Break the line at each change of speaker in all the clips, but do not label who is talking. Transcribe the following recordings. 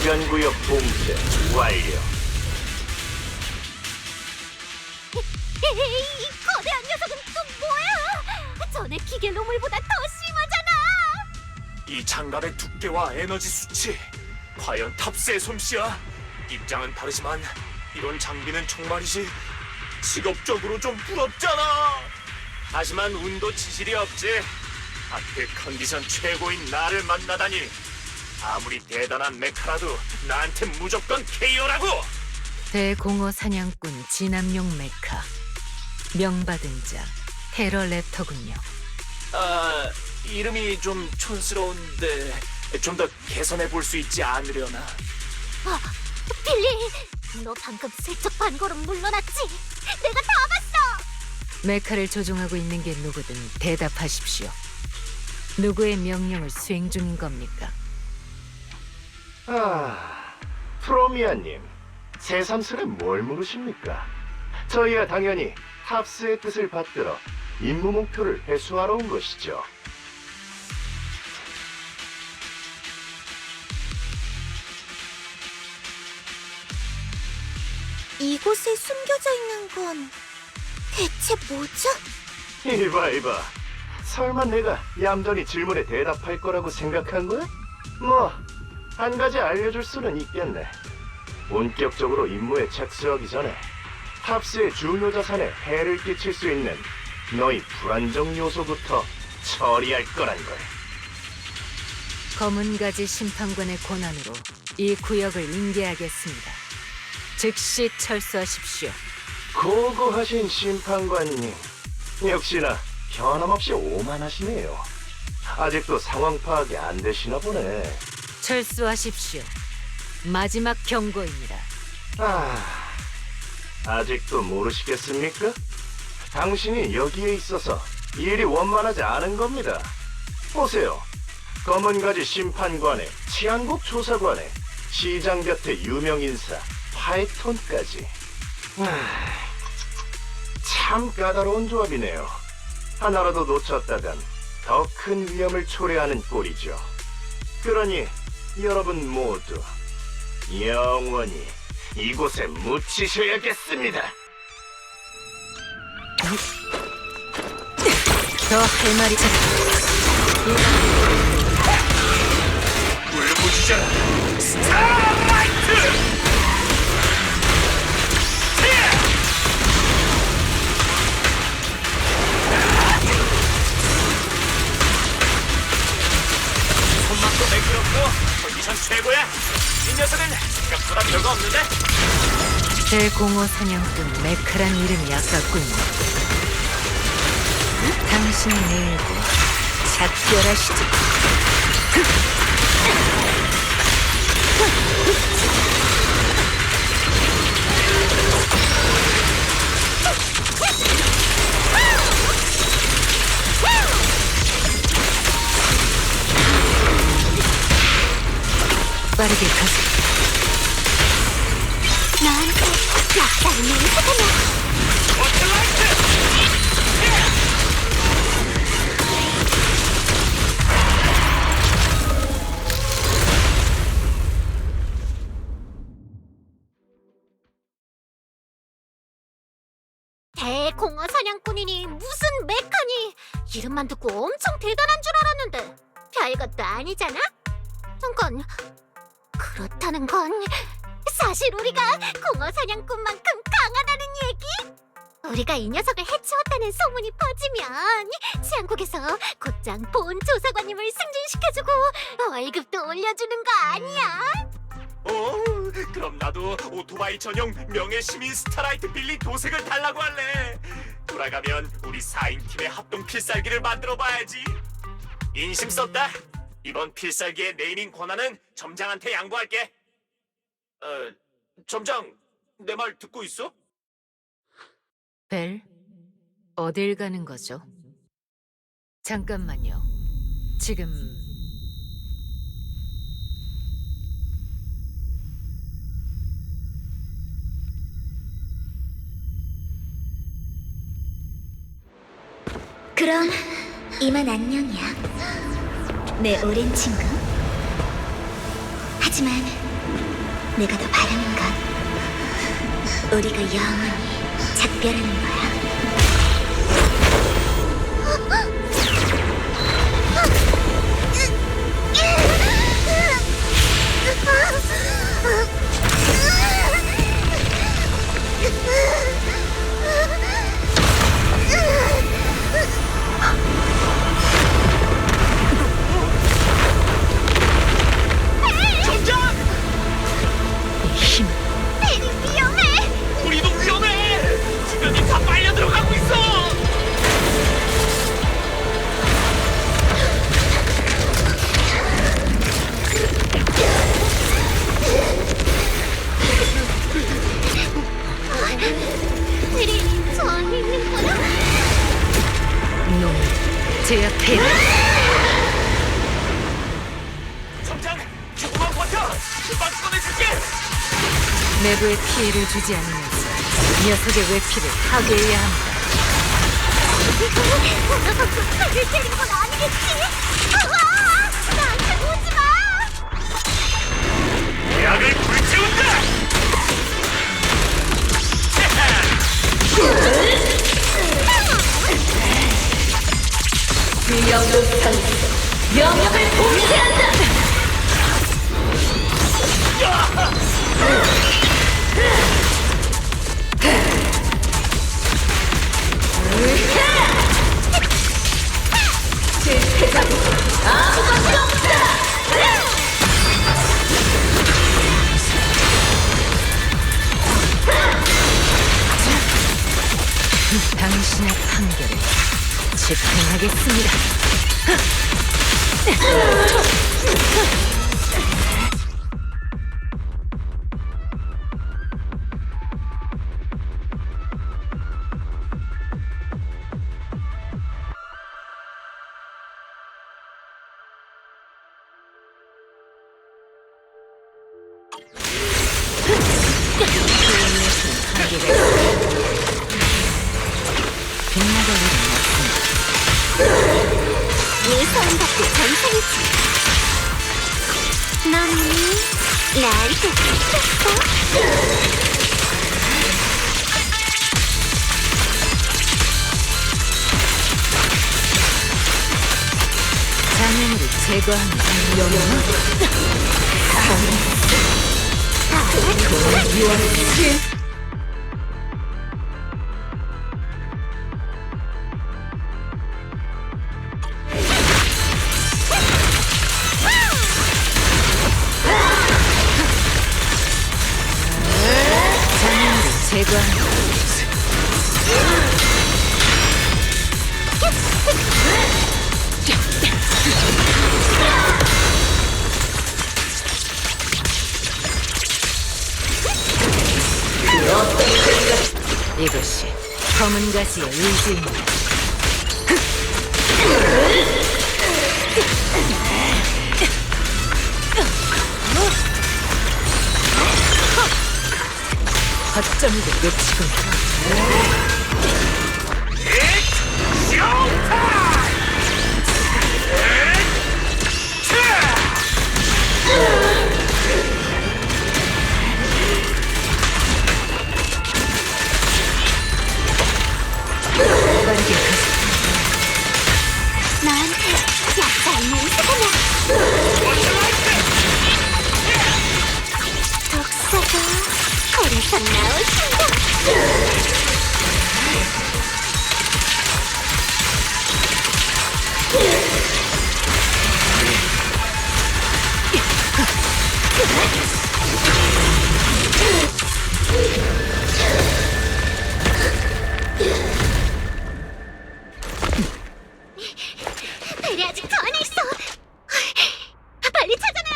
주변구역 봉쇄 완료.
이 거대한 녀석은 또 뭐야? 전에 기계로물보다 더 심하잖아.
이 장갑의 두께와 에너지 수치, 과연 탑스의 솜씨야? 입장은 다르지만 이런 장비는 정말이지 직업적으로 좀 부럽잖아. 하지만 운도 지질이 없지. 하필 컨디션 최고인 나를 만나다니. 아무리 대단한 메카라도 나한텐 무조건 KO라고.
대공허 사냥꾼 진압용 메카, 명받은 자 테러 랩터군요.
아, 이름이 좀 촌스러운데 좀 더 개선해 볼 수 있지 않으려나?
빌리, 너 방금 슬쩍 반걸음 물러났지? 내가 다 봤어.
메카를 조종하고 있는 게 누구든 대답하십시오. 누구의 명령을 수행 중인 겁니까?
프로미아님, 새삼스레 뭘 물으십니까? 저희야 당연히 탑스의 뜻을 받들어 임무 목표를 회수하러 온 것이죠.
이곳에 숨겨져 있는 건 대체 뭐죠?
이봐. 설마 내가 얌전히 질문에 대답할 거라고 생각한 거야? 뭐, 한 가지 알려줄 수는 있겠네. 본격적으로 임무에 착수하기 전에 탑스의 중요 자산에 해를 끼칠 수 있는 너희 불안정 요소부터 처리할 거란 걸.
검은 가지 심판관의 권한으로 이 구역을 인계하겠습니다. 즉시 철수하십시오.
고고하신 심판관님, 역시나 변함없이 오만하시네요. 아직도 상황 파악이 안 되시나 보네.
철수하십시오. 마지막 경고입니다.
아직도 모르시겠습니까? 당신이 여기에 있어서 일이 원만하지 않은 겁니다. 보세요. 검은가지 심판관에, 치안국 조사관에, 시장 곁에 유명 인사, 파이톤까지. 참 까다로운 조합이네요. 하나라도 놓쳤다간 더 큰 위험을 초래하는 꼴이죠. 그러니 여러분 모두 영원히 이곳에 묻히셔야겠습니다.
더 할 말이
울부짖어라, 스타라이트! 손맛도 매끄럽고 컨디션 최고야. 이 녀석은 생각보다 별거 없는데?
대공허 사냥꾼 메카란 이름이 아깝군요. 당신이 내일고 작별하시죠. 빠르게 가세요.
나한테 약간 냄새가 나. 대공허 사냥꾼이니 무슨 메카니? 이름만 듣고 엄청 대단한 줄 알았는데 별것도 아니잖아? 잠깐, 그렇다는 건 사실 우리가 공허 사냥꾼만큼 강하다는 얘기? 우리가 이 녀석을 해치웠다는 소문이 퍼지면 치안국에서 곧장 본 조사관님을 승진시켜주고 월급도 올려주는 거 아니야?
그럼 나도 오토바이 전용 명예 시민 스타라이트 빌리 도색을 달라고 할래. 돌아가면 우리 4인팀의 합동 필살기를 만들어 봐야지. 인심 썼다. 이번 필살기의 네이밍 권한은 점장한테 양보할게. 점장, 내 말 듣고 있어?
벨, 어딜 가는 거죠? 잠깐만요. 지금
그럼 이만 안녕이야, 내 오랜 친구. 하지만 내가 더 바라는 건 우리가 영원히 작별하는 거야.
이 힘,
베리 위험해!
우리도 위험해. 주변이 다 빨려 들어가고 있어.
베리 저기 있는구나.
놈, 제압해야 해.
점장, 조금만 버텨. 금방 꺼내줄게.
내부에 피해를 주지 않으면서 녀석의 외피를 파괴해야 합니다.
베리 때리는 건 아니겠지? 아와! 나한테 오지 마!
약을 불태운다.
영역을 봉쇄한다! 당신의 판결을 집행하겠습니다. 빗나갈 일은 없습니다.
무서운 것도 전생이지. 넌 나한테 붙었어?
장애물을 제거하는 영역. 장애물을 제거하는 이것이 검은 가지의 의지입니다. 거점을 놓치고 빠르게
나한테 약간 맹세하냐? 독사가 거래서 나오신다. 베리 아직 저 안에 있어. 빨리 찾아내.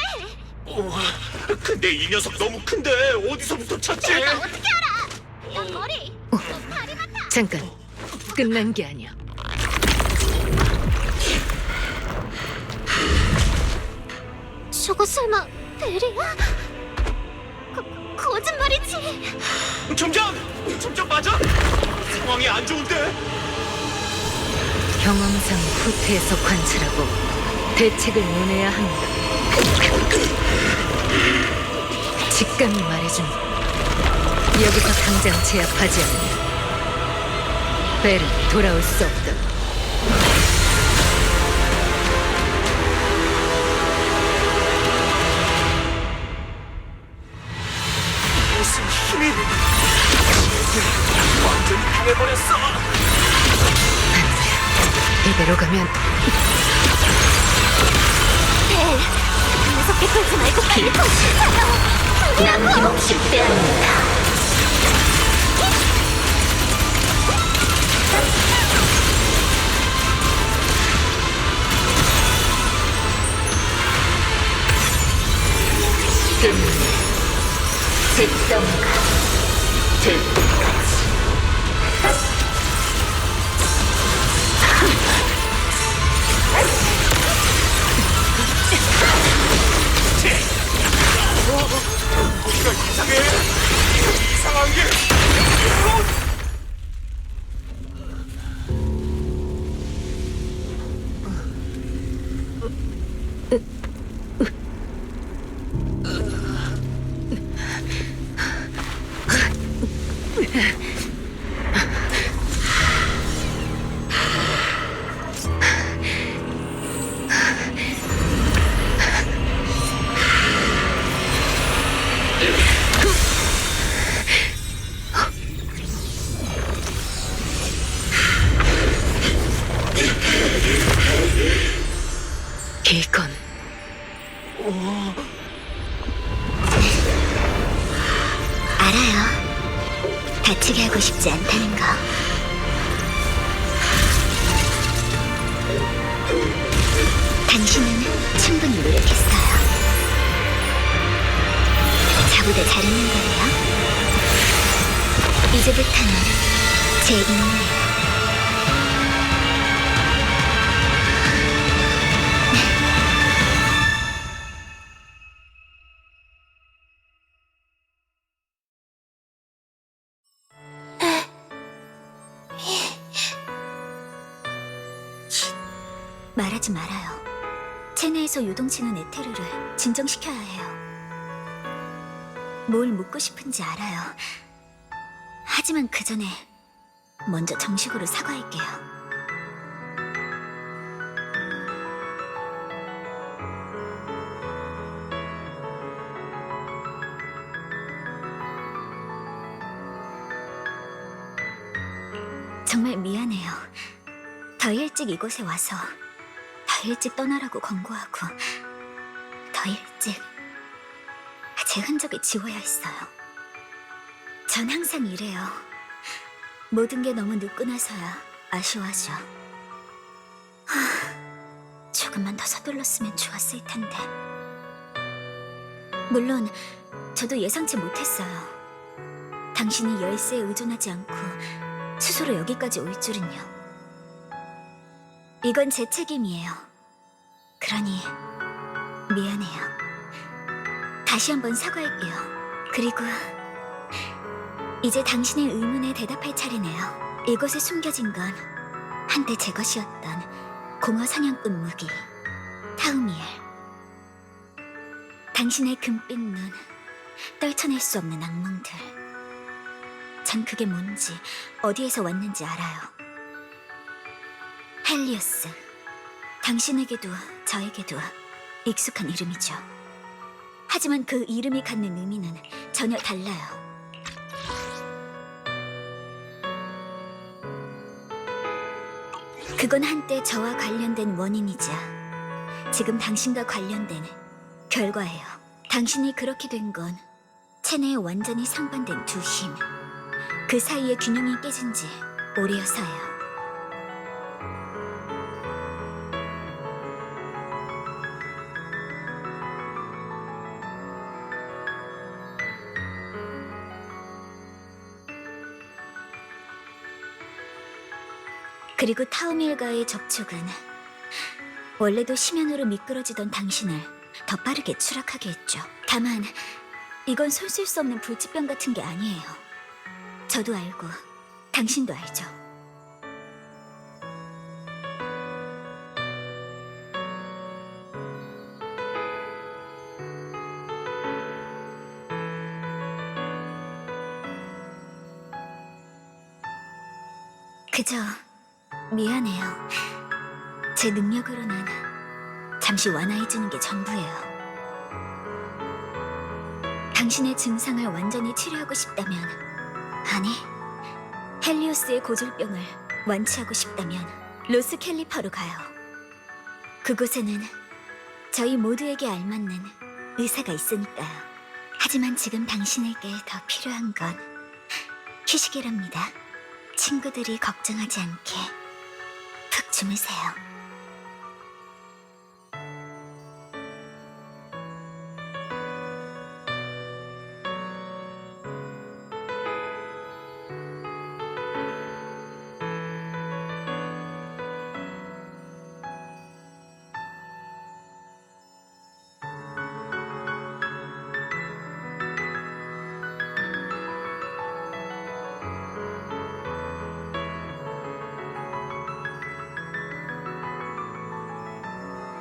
근데 이 녀석 너무 큰데 어디서부터 찾지?
내가 어떻게 알아? 난 머리, 너 다리 맡아.
잠깐, 끝난 게 아니야.
저거 설마 베리야? 거짓말이지.
점장 맞아? 상황이 안 좋은데?
경험상 후퇴에서 관찰하고 대책을 논해야 합니다. 직감이 말해준 여기서 당장 제압하지 않으면 벨은 돌아올 수 없다.
무슨 힘이 완전히 강해버렸어.
이대로 가면
벨, 무섭게 굴지 말고 빨리 도시차려. 남김없이 빼앗는다. 즉성가 될 때까지.
뭔가 이상해. 이상한 게.
이건
알아요. 다치게 하고 싶지 않다는 거. 당신은 충분히 노력했어요. 저보다 잘했는 거예요. 이제부터는 제 임무예요. 말하지 말아요. 체내에서 요동치는 에테르를 진정시켜야 해요. 뭘 묻고 싶은지 알아요. 하지만 그 전에 먼저 정식으로 사과할게요. 정말 미안해요. 더 일찍 이곳에 와서 더 일찍 떠나라고 권고하고 더 일찍 제 흔적을 지워야 했어요. 전 항상 이래요. 모든 게 너무 늦고 나서야 아쉬워하죠. 조금만 더 서둘렀으면 좋았을 텐데. 물론 저도 예상치 못했어요. 당신이 열쇠에 의존하지 않고 스스로 여기까지 올 줄은요. 이건 제 책임이에요. 그러니 미안해요. 다시 한번 사과할게요. 그리고 이제 당신의 의문에 대답할 차례네요. 이곳에 숨겨진 건 한때 제 것이었던 공허 사냥꾼 무기 타우미엘. 당신의 금빛 눈, 떨쳐낼 수 없는 악몽들. 전 그게 뭔지, 어디에서 왔는지 알아요. 헬리오스, 당신에게도 저에게도 익숙한 이름이죠. 하지만 그 이름이 갖는 의미는 전혀 달라요. 그건 한때 저와 관련된 원인이자 지금 당신과 관련된 결과예요. 당신이 그렇게 된 건 체내에 완전히 상반된 두 힘, 그 사이의 균형이 깨진 지 오래여서예요. 그리고 타우밀과의 접촉은 원래도 심연으로 미끄러지던 당신을 더 빠르게 추락하게 했죠. 다만 이건 손쓸 수 없는 불치병 같은 게 아니에요. 저도 알고 당신도 알죠.
그저 미안해요. 제 능력으로는 잠시 완화해주는 게 전부예요. 당신의 증상을 완전히 치료하고 싶다면, 아니, 헬리오스의 고졸병을 완치하고 싶다면 로스 캘리퍼로 가요. 그곳에는 저희 모두에게 알맞는 의사가 있으니까요. 하지만 지금 당신에게 더 필요한 건 휴식이랍니다. 친구들이 걱정하지 않게 푹 주무세요.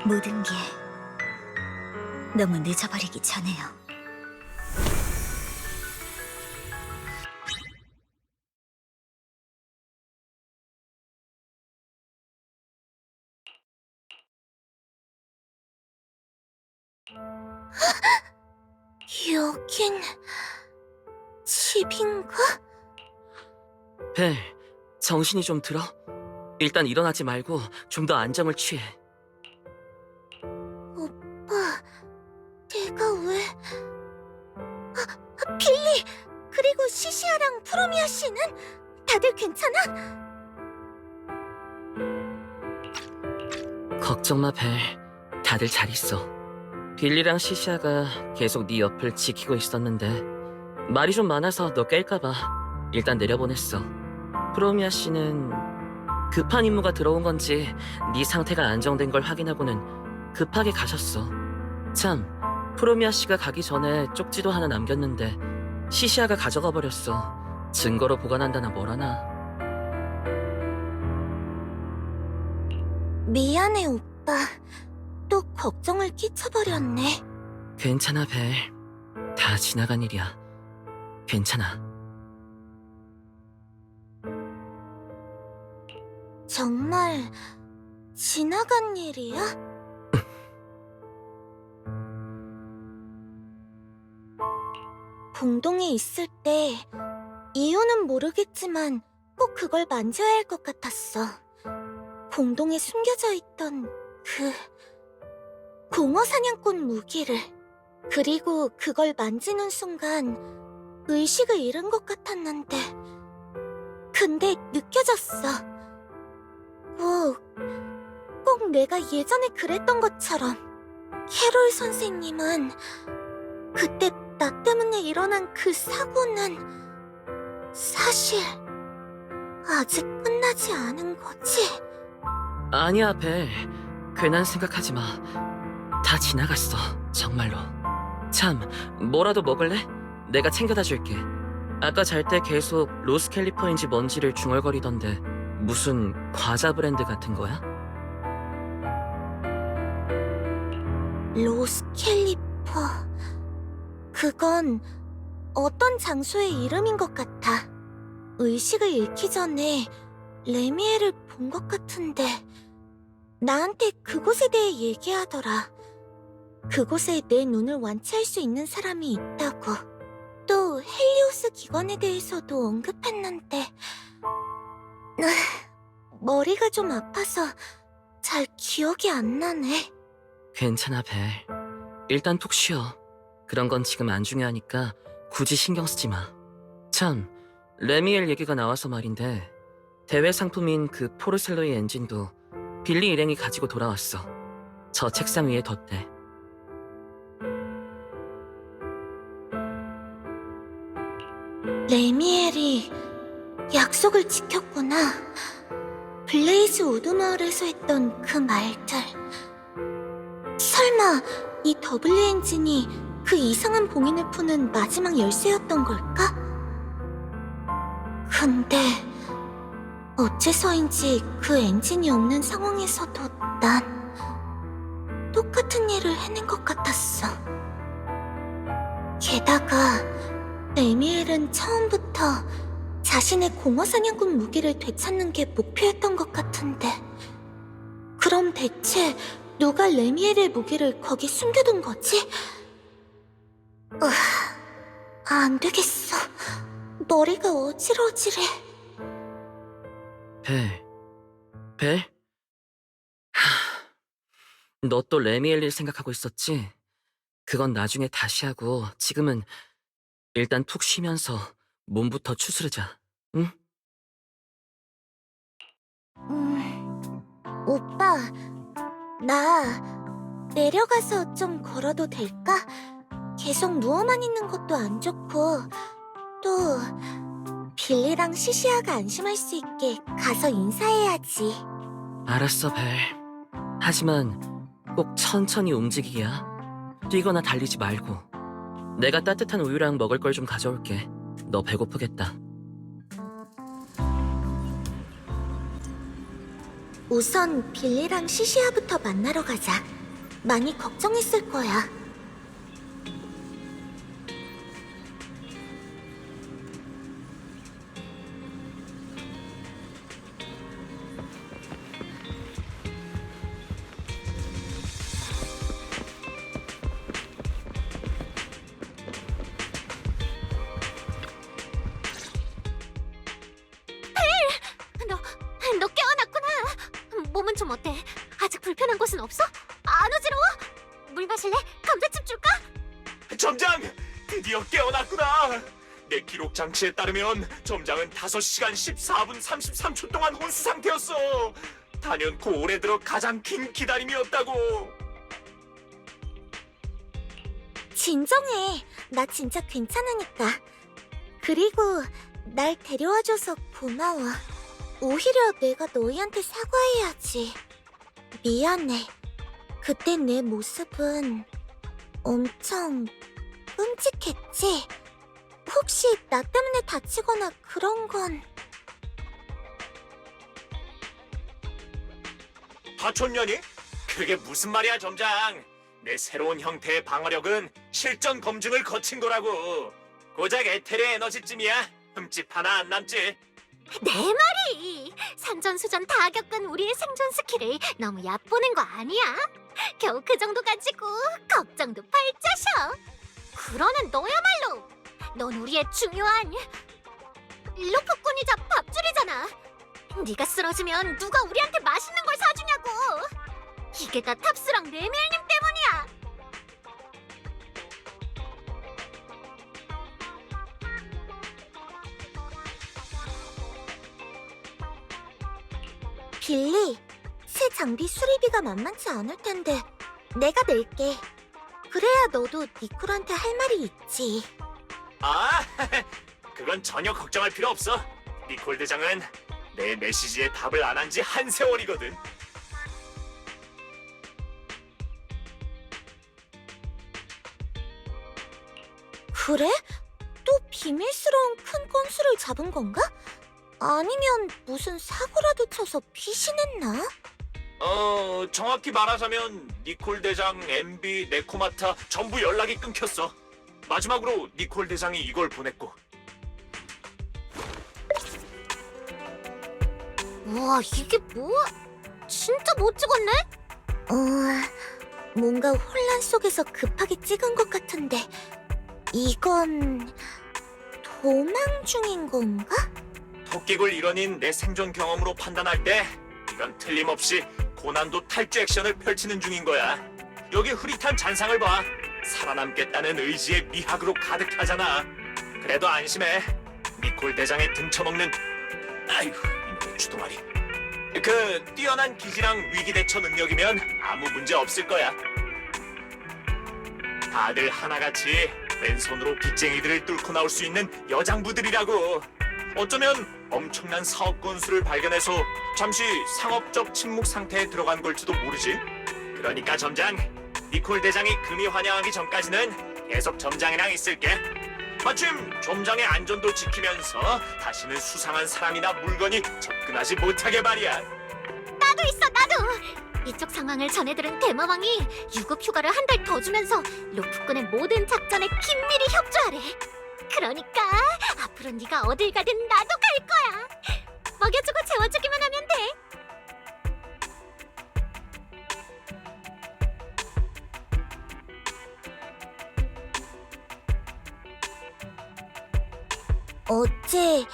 모든 게 너무 늦어버리기 전에요.
여긴 집인가?
벨, 정신이 좀 들어? 일단 일어나지 말고 좀 더 안정을 취해.
오빠, 내가 왜... 빌리! 그리고 시시아랑 프로미아 씨는? 다들 괜찮아?
걱정 마, 벨. 다들 잘 있어. 빌리랑 시시아가 계속 네 옆을 지키고 있었는데 말이 좀 많아서 너 깰까봐 일단 내려보냈어. 프로미아 씨는 급한 임무가 들어온 건지 네 상태가 안정된 걸 확인하고는 급하게 가셨어. 참, 프로미아 씨가 가기 전에 쪽지도 하나 남겼는데 시시아가 가져가 버렸어. 증거로 보관한다나 뭐라나.
미안해, 오빠. 또 걱정을 끼쳐버렸네.
괜찮아, 벨. 다 지나간 일이야. 괜찮아.
정말 지나간 일이야? 공동에 있을 때 이유는 모르겠지만 꼭 그걸 만져야 할 것 같았어. 공동에 숨겨져 있던 그 공허 사냥꾼 무기를. 그리고 그걸 만지는 순간 의식을 잃은 것 같았는데 근데 느껴졌어. 꼭 내가 예전에 그랬던 것처럼. 캐롤 선생님은 그때 나 때문에 일어난 그 사고는 사실 아직 끝나지 않은 거지?
아니야, 벨. 괜한 생각하지 마. 다 지나갔어, 정말로. 참, 뭐라도 먹을래? 내가 챙겨다 줄게. 아까 잘 때 계속 로스 캘리퍼인지 뭔지를 중얼거리던데 무슨 과자 브랜드 같은 거야?
로스 캘리퍼. 그건 어떤 장소의 이름인 것 같아. 의식을 잃기 전에 레미엘을 본 것 같은데 나한테 그곳에 대해 얘기하더라. 그곳에 내 눈을 완치할 수 있는 사람이 있다고. 또 헬리오스 기관에 대해서도 언급했는데 머리가 좀 아파서 잘 기억이 안 나네.
괜찮아, 벨. 일단 푹 쉬어. 그런 건 지금 안 중요하니까 굳이 신경 쓰지 마. 참, 레미엘 얘기가 나와서 말인데 대회 상품인 그 포르셀로이 엔진도 빌리 일행이 가지고 돌아왔어. 저 책상 위에 뒀대.
레미엘이 약속을 지켰구나. 블레이즈 우드마을에서 했던 그 말들. 설마 이 W 엔진이 그 이상한 봉인을 푸는 마지막 열쇠였던 걸까? 근데 어째서인지 그 엔진이 없는 상황에서도 난 똑같은 일을 해낸 것 같았어. 게다가 레미엘은 처음부터
자신의 공허사냥꾼 무기를 되찾는 게 목표였던 것 같은데. 그럼 대체 누가 레미엘의 무기를 거기 숨겨둔 거지? 안 되겠어. 머리가 어질어질해.
벨? 너 또 레미엘 일 생각하고 있었지? 그건 나중에 다시 하고 지금은 일단 푹 쉬면서 몸부터 추스르자, 응?
오빠, 나 내려가서 좀 걸어도 될까? 계속 누워만 있는 것도 안 좋고, 또 빌리랑 시시아가 안심할 수 있게 가서 인사해야지.
알았어, 벨. 하지만 꼭 천천히 움직이기야. 뛰거나 달리지 말고. 내가 따뜻한 우유랑 먹을 걸 좀 가져올게. 너 배고프겠다.
우선 빌리랑 시시아부터 만나러 가자. 많이 걱정했을 거야.
너 깨어났구나. 몸은 좀 어때? 아직 불편한 곳은 없어? 안 어지러워? 물 마실래? 감자칩 줄까?
점장! 드디어 깨어났구나! 내 기록 장치에 따르면 점장은 5시간 14분 33초 동안 혼수 상태였어! 단연코 올해 들어 가장 긴 기다림이었다고!
진정해. 나 진짜 괜찮으니까. 그리고 날 데려와줘서 고마워. 오히려 내가 너희한테 사과해야지. 미안해. 그때 내 모습은 엄청 끔찍했지? 혹시 나 때문에 다치거나 그런 건...
다쳤냐니? 그게 무슨 말이야, 점장? 내 새로운 형태의 방어력은 실전 검증을 거친 거라고. 고작 에테르 에너지쯤이야. 흠집 하나 안 남지.
내 말이! 산전수전 다 겪은 우리의 생존 스킬을 너무 얕보는 거 아니야? 겨우 그 정도 가지고 걱정도 팔자셔. 그러는 너야말로 넌 우리의 중요한 로프꾼이자 밥줄이잖아. 네가 쓰러지면 누가 우리한테 맛있는 걸 사주냐고. 이게 다 탑스랑 레미엘님 때문이야.
빌리, 새 장비 수리비가 만만치 않을 텐데 내가 낼게. 그래야 너도 니콜한테 할 말이 있지.
아, 그건 전혀 걱정할 필요 없어. 니콜 대장은 내 메시지에 답을 안 한 지 한 세월이거든.
그래? 또 비밀스러운 큰 건수를 잡은 건가? 아니면 무슨 사고라도 쳐서 피신했나?
정확히 말하자면 니콜 대장, MB, 네코마타 전부 연락이 끊겼어. 마지막으로 니콜 대장이 이걸 보냈고.
우와, 이게 뭐야? 진짜 못 찍었네?
뭔가 혼란 속에서 급하게 찍은 것 같은데 이건 도망 중인 건가?
토끼굴 일원인 내 생존 경험으로 판단할 때 이건 틀림없이 고난도 탈주 액션을 펼치는 중인 거야. 여기 흐릿한 잔상을 봐. 살아남겠다는 의지의 미학으로 가득하잖아. 그래도 안심해. 니콜 대장의 등쳐먹는 아이고 이놈의 주둥아리. 그 뛰어난 기지랑 위기 대처 능력이면 아무 문제 없을 거야. 다들 하나같이 왼손으로 빚쟁이들을 뚫고 나올 수 있는 여장부들이라고. 어쩌면 엄청난 사업 건수를 발견해서 잠시 상업적 침묵 상태에 들어간 걸지도 모르지. 그러니까 점장, 니콜 대장이 금이 환영하기 전까지는 계속 점장이랑 있을게. 마침 점장의 안전도 지키면서 다시는 수상한 사람이나 물건이 접근하지 못하게 말이야.
나도 있어, 나도! 이쪽 상황을 전해들은 대마왕이 유급 휴가를 한 달 더 주면서 로프꾼의 모든 작전에 긴밀히 협조하래. 그러니까 앞으로 네가 어딜 가든 나도 갈 거야. 먹여주고 재워주기만 하면 돼.
어째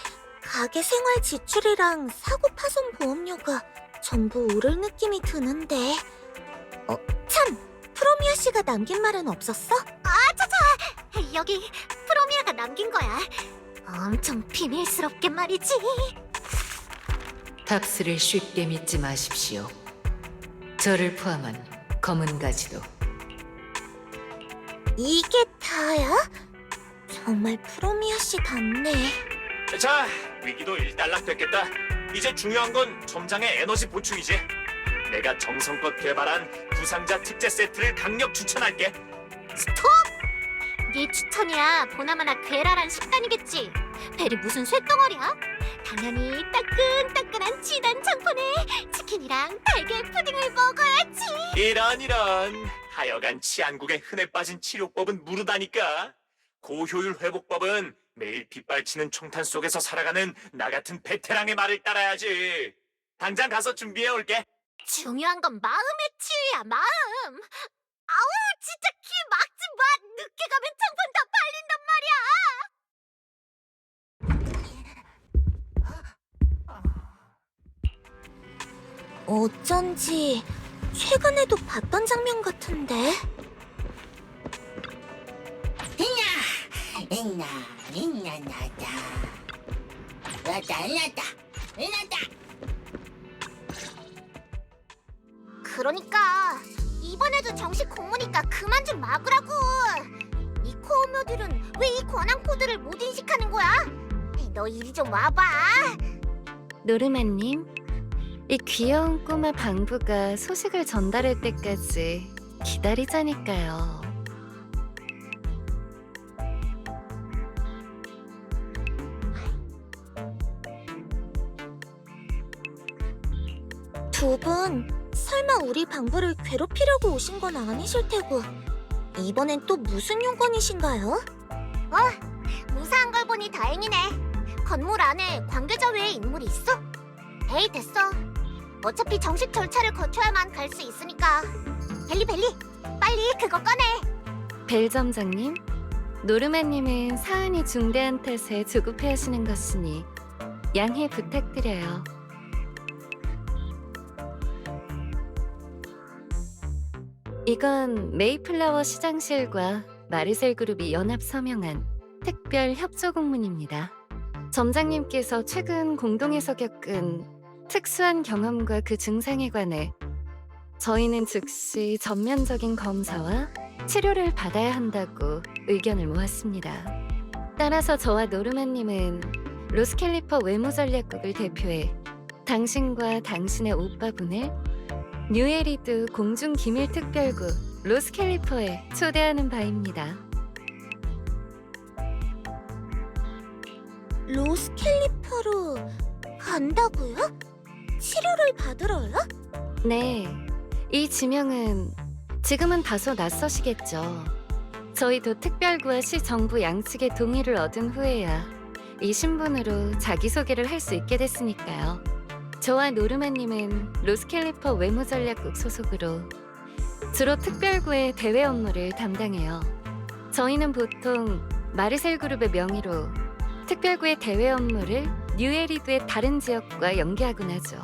가게 생활 지출이랑 사고 파손 보험료가 전부 오를 느낌이 드는데. 참! 프로미아 씨가 남긴 말은 없었어?
여기 프로미아가 남긴 거야. 엄청 비밀스럽게 말이지.
닥스를 쉽게 믿지 마십시오. 저를 포함한 검은 가지도.
이게 다야? 정말 프로미아 씨답네.
자, 위기도 일단락됐겠다. 이제 중요한 건 점장의 에너지 보충이지. 내가 정성껏 개발한 부상자 특제 세트를 강력 추천할게.
네 추천이야 보나마나 괴랄한 식단이겠지. 벨이 무슨 쇳덩어리야? 당연히 따끈따끈한 진한 창포네. 치킨이랑 달걀 푸딩을 먹어야지.
이런 하여간 치안국에 흔해 빠진 치료법은 무르다니까. 고효율 회복법은 매일 빗발치는 총탄 속에서 살아가는 나 같은 베테랑의 말을 따라야지. 당장 가서 준비해 올게.
중요한 건 마음의 치유야, 마음. 아우, 진짜 키 막지 마. 늦게 가면 창판 다 팔린단 말이야.
어쩐지 최근에도 봤던 장면 같은데.
그러니까 이번에도 정식 공무니까 그만 좀 막으라고. 이 코어모들은 왜 이 권한 코드를 못 인식하는 거야? 너 이리 좀 와봐.
노르마님, 이 귀여운 꼬마 방부가 소식을 전달할 때까지 기다리자니까요.
두 분 설마 우리 방부를 괴롭히려고 오신 건 아니실 테고 이번엔 또 무슨 용건이신가요?
무사한 걸 보니 다행이네. 건물 안에 관계자 외에 인물이 있어? 에이, 됐어. 어차피 정식 절차를 거쳐야만 갈 수 있으니까. 벨리, 빨리 그거 꺼내.
벨 점장님, 노르마님은 사안이 중대한 탓에 조급해하시는 것이니 양해 부탁드려요. 이건 메이플라워 시장실과 마르셀 그룹이 연합 서명한 특별 협조 공문입니다. 점장님께서 최근 공동에서 겪은 특수한 경험과 그 증상에 관해 저희는 즉시 전면적인 검사와 치료를 받아야 한다고 의견을 모았습니다. 따라서 저와 노르마님은 로스캘리퍼 외무전략국을 대표해 당신과 당신의 오빠분을 뉴에리드 공중기밀특별구 로스캘리퍼에 초대하는 바입니다.
로스캘리퍼로 간다고요? 치료를 받으러요?
네, 이 지명은 지금은 다소 낯서시겠죠. 저희도 특별구와 시 정부 양측의 동의를 얻은 후에야 이 신분으로 자기소개를 할 수 있게 됐으니까요. 저와 노르마님은 로스캘리퍼 외무전략국 소속으로 주로 특별구의 대외 업무를 담당해요. 저희는 보통 마르셀 그룹의 명의로 특별구의 대외 업무를 뉴에리드의 다른 지역과 연계하곤 하죠.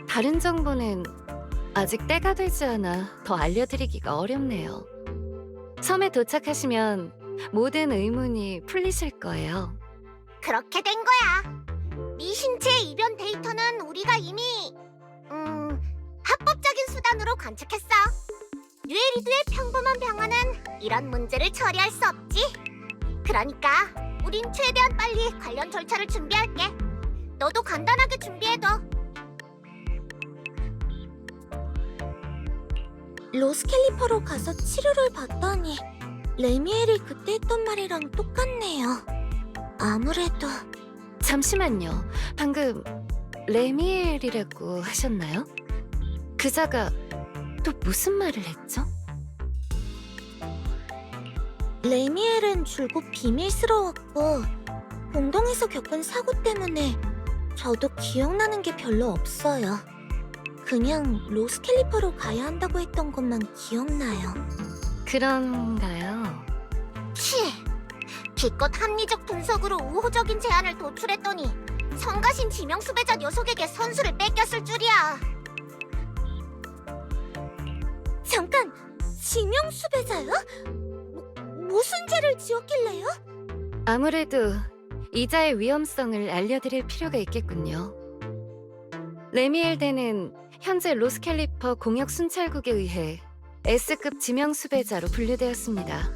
다른 정보는 아직 때가 되지 않아 더 알려드리기가 어렵네요. 섬에 도착하시면 모든 의문이 풀리실 거예요.
그렇게 된 거야. 네 신체 이변 데이터는 우리가 이미 합법적인 수단으로 관측했어. 뉴에리드의 평범한 병원은 이런 문제를 처리할 수 없지. 그러니까 우린 최대한 빨리 관련 절차를 준비할게. 너도 간단하게 준비해둬.
로스캘리퍼로 가서 치료를 받다니 레미엘이 그때 했던 말이랑 똑같네요. 아무래도
잠시만요. 방금 레미엘이라고 하셨나요? 그자가 또 무슨 말을 했죠?
레미엘은 줄곧 비밀스러웠고 공동에서 겪은 사고 때문에 저도 기억나는 게 별로 없어요. 그냥 로스캘리퍼로 가야 한다고 했던 것만 기억나요.
그런가요?
치! 기껏 합리적 분석으로 우호적인 제안을 도출했더니 성가신 지명 수배자 녀석에게 선수를 뺏겼을 줄이야.
잠깐! 지명 수배자요? 무슨 죄를 지었길래요?
아무래도 이자의 위험성을 알려드릴 필요가 있겠군요. 레미엘대는 현재 로스캘리퍼 공역 순찰국에 의해 S급 지명 수배자로 분류되었습니다.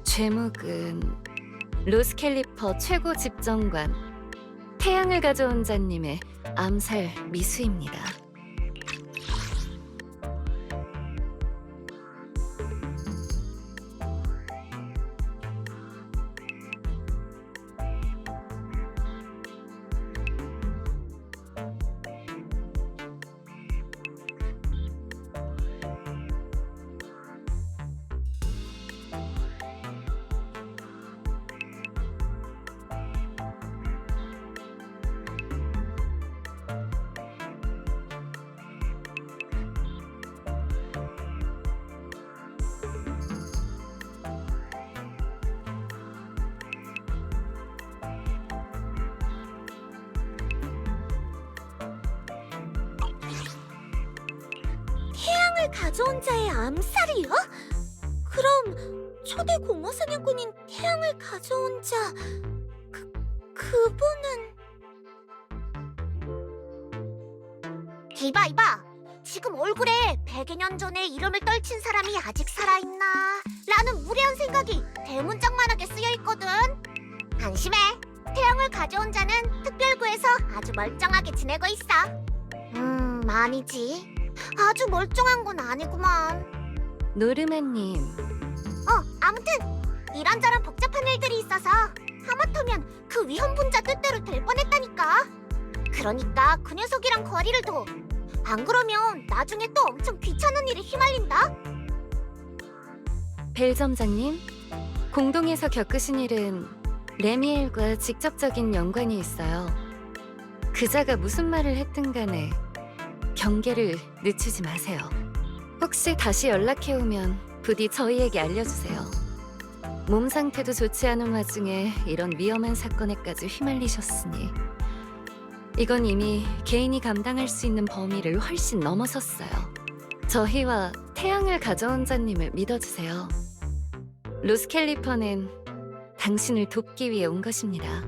죄목은 로스캘리퍼 최고 집정관 태양을 가져온 자님의 암살 미수입니다.
태양을 가져온 자의 암살이요? 그럼 초대 공허 사냥꾼인 태양을 가져온 자... 그분은...
이봐. 지금 얼굴에 100여 년 전에 이름을 떨친 사람이 아직 살아있나 라는 무례한 생각이 대문짝만하게 쓰여있거든. 안심해. 태양을 가져온 자는 특별구에서 아주 멀쩡하게 지내고 있어. 아니지. 아주 멀쩡한 건 아니구만.
노르마님,
아무튼 이런저런 복잡한 일들이 있어서 하마터면 그 위험분자 뜻대로 될 뻔했다니까. 그러니까 그 녀석이랑 거리를 둬. 안 그러면 나중에 또 엄청 귀찮은 일에 휘말린다.
벨 점장님, 공동에서 겪으신 일은 레미엘과 직접적인 연관이 있어요. 그자가 무슨 말을 했든 간에 경계를 늦추지 마세요. 혹시 다시 연락해오면 부디 저희에게 알려주세요. 몸 상태도 좋지 않은 와중에 이런 위험한 사건에까지 휘말리셨으니 이건 이미 개인이 감당할 수 있는 범위를 훨씬 넘어섰어요. 저희와 태양을 가져온 자님을 믿어주세요. 로스캘리퍼는 당신을 돕기 위해 온 것입니다.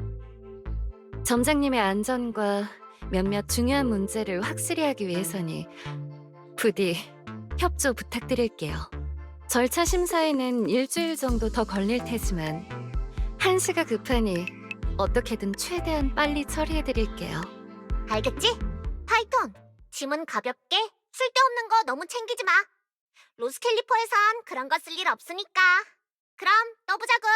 점장님의 안전과 몇몇 중요한 문제를 확실히 하기 위해서니 부디 협조 부탁드릴게요. 절차 심사에는 일주일 정도 더 걸릴 테지만 한시가 급하니 어떻게든 최대한 빨리 처리해드릴게요.
알겠지? 파이톤, 짐은 가볍게 쓸데없는 거 너무 챙기지 마. 로스캘리퍼에선 그런 거 쓸 일 없으니까. 그럼 또 보자고.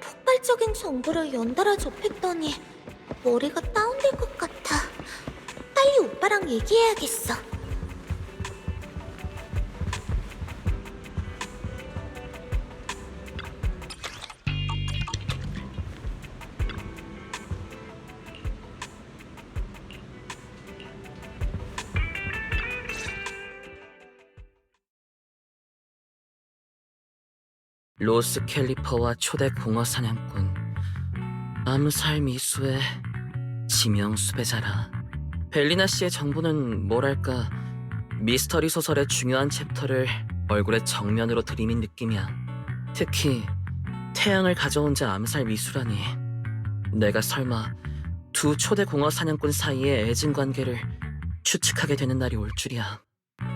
폭발적인 정보를 연달아 접했더니 머리가 다운될 것 같아. 빨리 오빠랑 얘기해야겠어.
로스 캘리퍼와 초대 공허 사냥꾼, 암살 미수의 지명 수배자라. 벨리나 씨의 정보는 뭐랄까 미스터리 소설의 중요한 챕터를 얼굴에 정면으로 들이민 느낌이야. 특히 태양을 가져온 자 암살 미수라니. 내가 설마 두 초대 공허 사냥꾼 사이의 애증 관계를 추측하게 되는 날이 올 줄이야.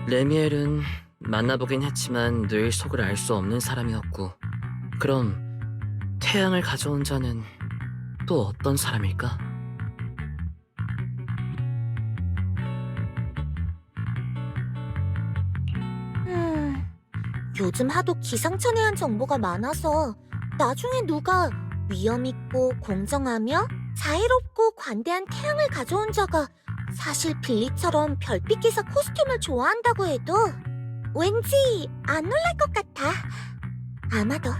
레미엘은 만나보긴 했지만 늘 속을 알 수 없는 사람이었고, 그럼 태양을 가져온 자는 또 어떤 사람일까?
요즘 하도 기상천외한 정보가 많아서 나중에 누가 위험있고 공정하며 자애롭고 관대한 태양을 가져온 자가 사실 빌리처럼 별빛 기사 코스튬을 좋아한다고 해도 왠지 안 놀랄 것 같아. 아마도.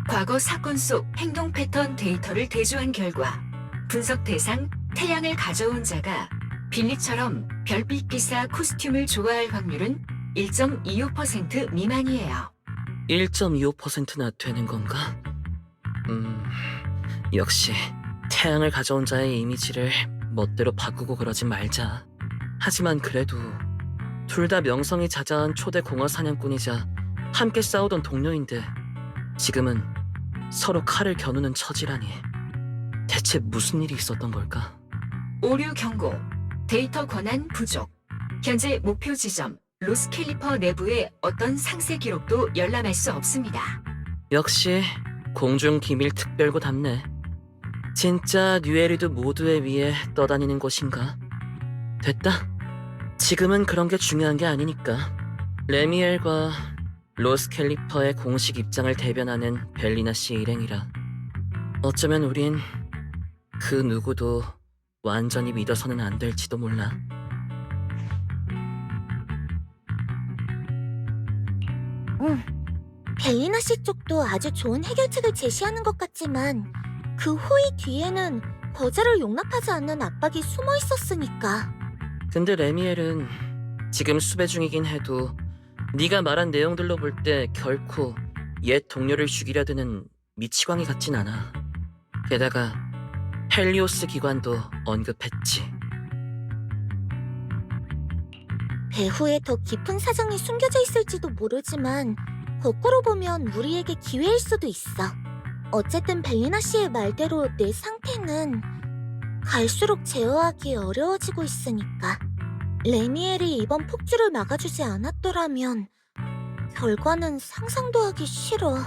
과거 사건 속 행동 패턴 데이터를 대조한 결과 분석 대상 태양을 가져온 자가 빌리처럼 별빛 기사 코스튬을 좋아할 확률은 1.25% 미만이에요.
1.25%나 되는 건가? 역시 태양을 가져온 자의 이미지를 멋대로 바꾸고 그러진 말자. 하지만 그래도 둘 다 명성이 자자한 초대 공허 사냥꾼이자 함께 싸우던 동료인데 지금은 서로 칼을 겨누는 처지라니. 대체 무슨 일이 있었던 걸까?
오류 경고, 데이터 권한 부족, 현재 목표 지점 로스캘리퍼 내부의 어떤 상세 기록도 열람할 수 없습니다.
역시 공중 기밀 특별고답네. 진짜 뉴에리드 모두의 위에 떠다니는 곳인가? 됐다. 지금은 그런 게 중요한 게 아니니까. 레미엘과 로스캘리퍼의 공식 입장을 대변하는 벨리나 씨의 일행이라 어쩌면 우린 그 누구도 완전히 믿어서는 안 될지도 몰라.
벨리나 씨 쪽도 아주 좋은 해결책을 제시하는 것 같지만 그 호의 뒤에는 거절을 용납하지 않는 압박이 숨어 있었으니까.
근데 레미엘은 지금 수배 중이긴 해도 네가 말한 내용들로 볼 때 결코 옛 동료를 죽이려 드는 미치광이 같진 않아. 게다가 헬리오스 기관도 언급했지.
배후에 더 깊은 사정이 숨겨져 있을지도 모르지만 거꾸로 보면 우리에게 기회일 수도 있어. 어쨌든 벨리나 씨의 말대로 내 상태는 갈수록 제어하기 어려워지고 있으니까. 레미엘이 이번 폭주를 막아주지 않았더라면 결과는 상상도 하기 싫어.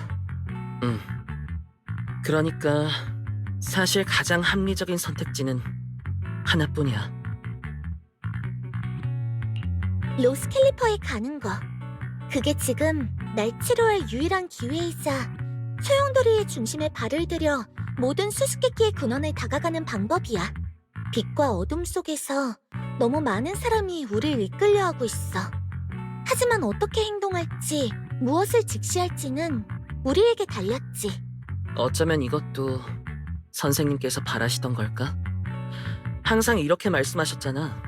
그러니까 사실 가장 합리적인 선택지는 하나뿐이야.
로스캘리퍼에 가는 거. 그게 지금 날 치료할 유일한 기회이자 소용돌이의 중심에 발을 들여 모든 수수께끼의 근원에 다가가는 방법이야. 빛과 어둠 속에서 너무 많은 사람이 우릴 이끌려 하고 있어. 하지만 어떻게 행동할지, 무엇을 직시할지는 우리에게 달렸지.
어쩌면 이것도 선생님께서 바라시던 걸까? 항상 이렇게 말씀하셨잖아.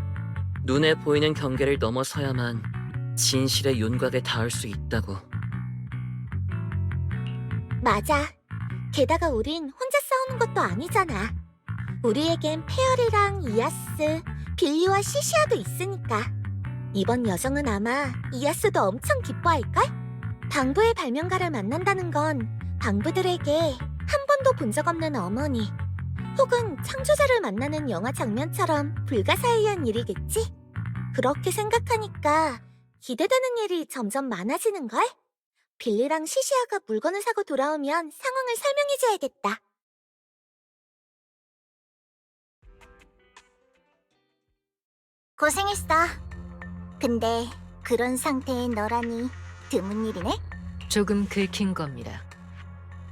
눈에 보이는 경계를 넘어서야만 진실의 윤곽에 닿을 수 있다고.
맞아. 게다가 우린 혼자 싸우는 것도 아니잖아. 우리에겐 페어리랑 이아스, 빌리와 시시아도 있으니까. 이번 여정은 아마 이아스도 엄청 기뻐할걸? 방부의 발명가를 만난다는 건 방부들에게 한 번도 본 적 없는 어머니 혹은 창조자를 만나는 영화 장면처럼 불가사의한 일이겠지? 그렇게 생각하니까 기대되는 일이 점점 많아지는걸? 빌리랑 시시아가 물건을 사고 돌아오면 상황을 설명해줘야겠다. 고생했어. 근데 그런 상태의 너라니 드문 일이네?
조금 긁힌 겁니다.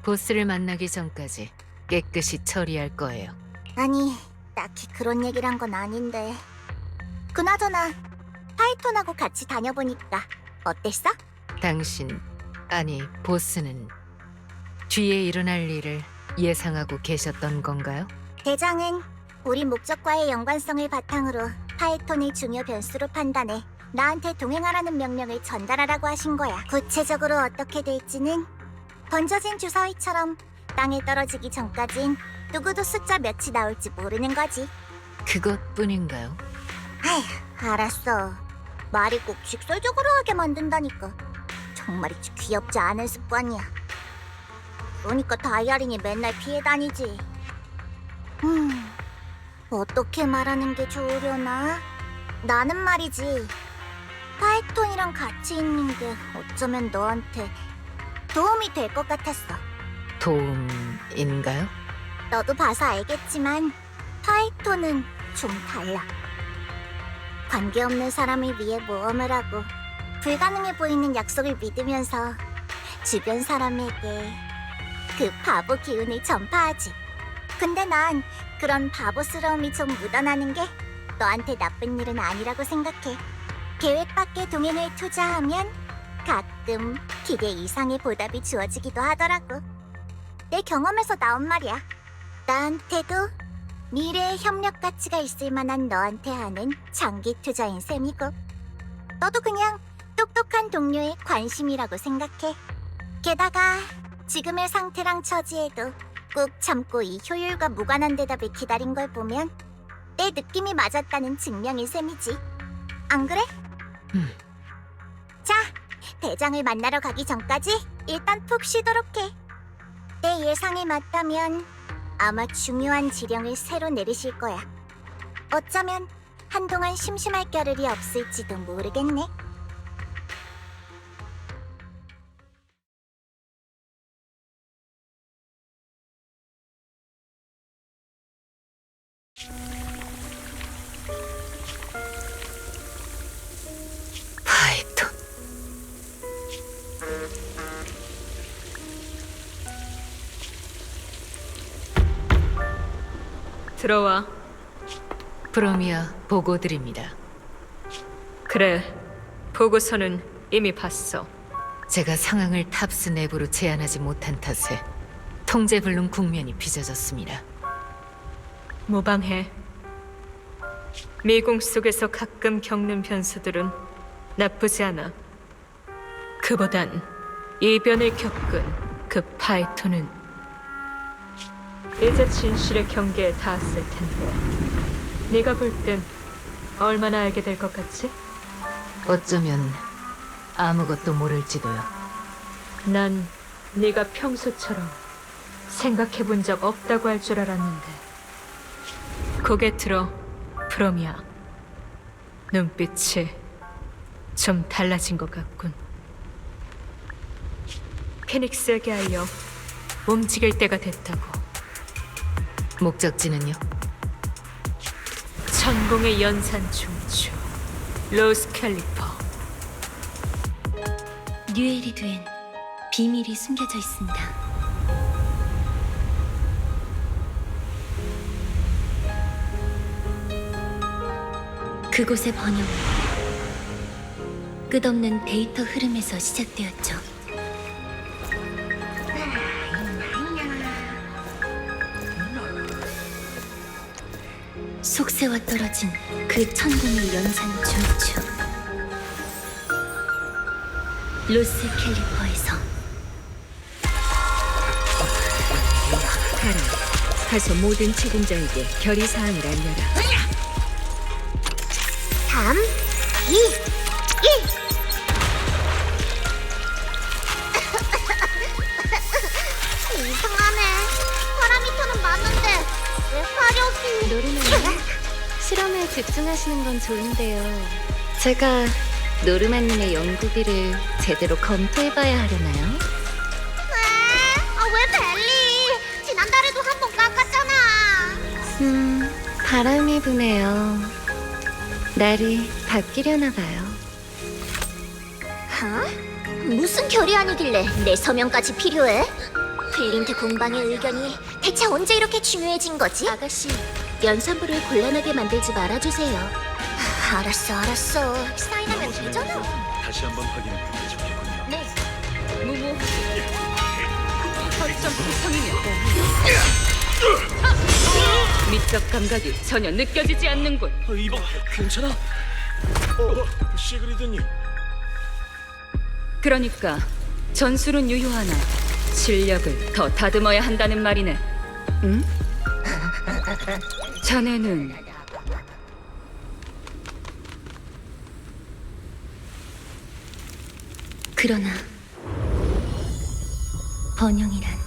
보스를 만나기 전까지 깨끗이 처리할 거예요.
아니, 딱히 그런 얘기란 건 아닌데. 그나저나 파이톤하고 같이 다녀보니까 어땠어?
당신, 아니 보스는 뒤에 일어날 일을 예상하고 계셨던 건가요?
대장은 우리 목적과의 연관성을 바탕으로 파이톤의 중요 변수로 판단해 나한테 동행하라는 명령을 전달하라고 하신 거야. 구체적으로 어떻게 될지는 번져진 주사위처럼 땅에 떨어지기 전까진 누구도 숫자 몇이 나올지 모르는 거지.
그것뿐인가요?
아휴, 알았어. 말이 꼭 직설적으로 하게 만든다니까. 정말이지 귀엽지 않은 습관이야. 그러니까 다이아린이 맨날 피해 다니지. 어떻게 말하는 게 좋으려나? 나는 말이지. 파이톤이랑 같이 있는 게 어쩌면 너한테 도움이 될 것 같았어.
도움인가요?
너도 봐서 알겠지만 파이톤은 좀 달라. 관계없는 사람을 위해 모험을 하고 불가능해 보이는 약속을 믿으면서 주변 사람에게 그 바보 기운을 전파하지. 근데 난 그런 바보스러움이 좀 묻어나는 게 너한테 나쁜 일은 아니라고 생각해. 계획 밖의 동행을 투자하면 가끔 기대 이상의 보답이 주어지기도 하더라고. 내 경험에서 나온 말이야. 나한테도 미래의 협력 가치가 있을 만한 너한테 하는 장기 투자인 셈이고, 너도 그냥 똑똑한 동료의 관심이라고 생각해. 게다가 지금의 상태랑 처지에도 꾹 참고 이 효율과 무관한 대답을 기다린 걸 보면 내 느낌이 맞았다는 증명인 셈이지. 안 그래? 자, 대장을 만나러 가기 전까지 일단 푹 쉬도록 해. 내 예상이 맞다면 아마 중요한 지령을 새로 내리실 거야. 어쩌면 한동안 심심할 겨를이 없을지도 모르겠네.
파이톤.
들어와.
프로미아 보고 드립니다.
그래, 보고서는 이미 봤어.
제가 상황을 탑스 내부로 제안하지 못한 탓에 통제불능 국면이 빚어졌습니다.
무방해. 미궁 속에서 가끔 겪는 변수들은 나쁘지 않아. 그보단 이변을 겪은 그 파이톤은 이제 진실의 경계에 닿았을 텐데, 네가 볼 땐 얼마나 알게 될 것 같지?
어쩌면 아무것도 모를지도요.
난 네가 평소처럼 생각해 본 적 없다고 할 줄 알았는데. 고개 들어, 프로미아. 눈빛이 좀 달라진 것 같군. 피닉스에게 알려 움직일 때가 됐다고.
목적지는요?
천공의 연산 중추 로스캘리퍼.
뉴에리드엔 비밀이 숨겨져 있습니다. 그곳의 번영은 끝없는 데이터 흐름에서 시작되었죠. 속세와 떨어진 그 천공의 연산 중추 로스 캘리퍼에서
가서 모든 책임자에게 결의사항을 알려라.
3, 2, 1 이상하네. 파라미터는 맞는데 왜 화력이...
노르마님, 실험에 집중하시는 건 좋은데요. 제가 노르마님의 연구비를 제대로 검토해봐야 하려나요?
왜 벨리? 지난달에도 한 번 깎았잖아.
바람이 부네요. 날이 바뀌려나 봐요.
무슨 결의안이길래 내 서명까지 필요해? 플린트 공방의 의견이 대체 언제 이렇게 중요해진 거지? 아가씨, 연산부를 곤란하게 만들지 말아주세요. 알았어. 사인하면 되잖아.
다시 한번 확인해 보면 좋겠군요.
네.
미적 감각이 전혀 느껴지지 않는군.
이봐, 괜찮아? 시그리드님.
그러니까 전술은 유효하나 실력을 더 다듬어야 한다는 말이네. 응? 자네는
그러나 번영이란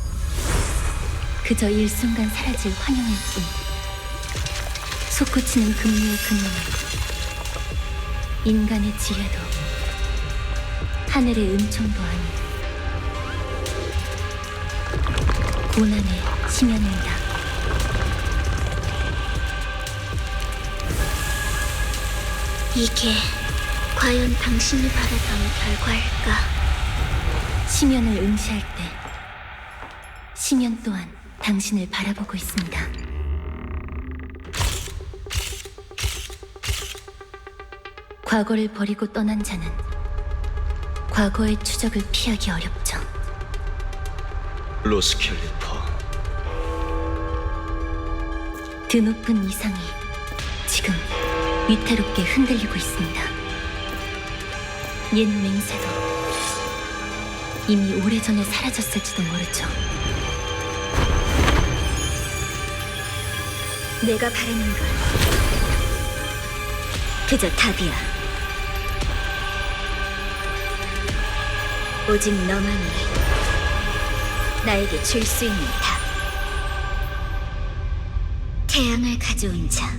그저 일순간 사라질 환영일 뿐. 솟구치는 금류의 근원은 인간의 지혜도 하늘의 은총도 아닌 고난의 심연이다. 이게 과연 당신이 바라던 결과일까? 심연을 응시할 때 심연 또한 당신을 바라보고 있습니다.
과거를 버리고 떠난 자는 과거의 추적을 피하기 어렵죠.
로스켈리퍼.
드높은 이상이 지금 위태롭게 흔들리고 있습니다. 옛 맹세도 이미 오래전에 사라졌을지도 모르죠. 내가 바라는 건 그저 답이야. 오직 너만이 나에게 줄 수 있는 답. 태양을 가져온 자.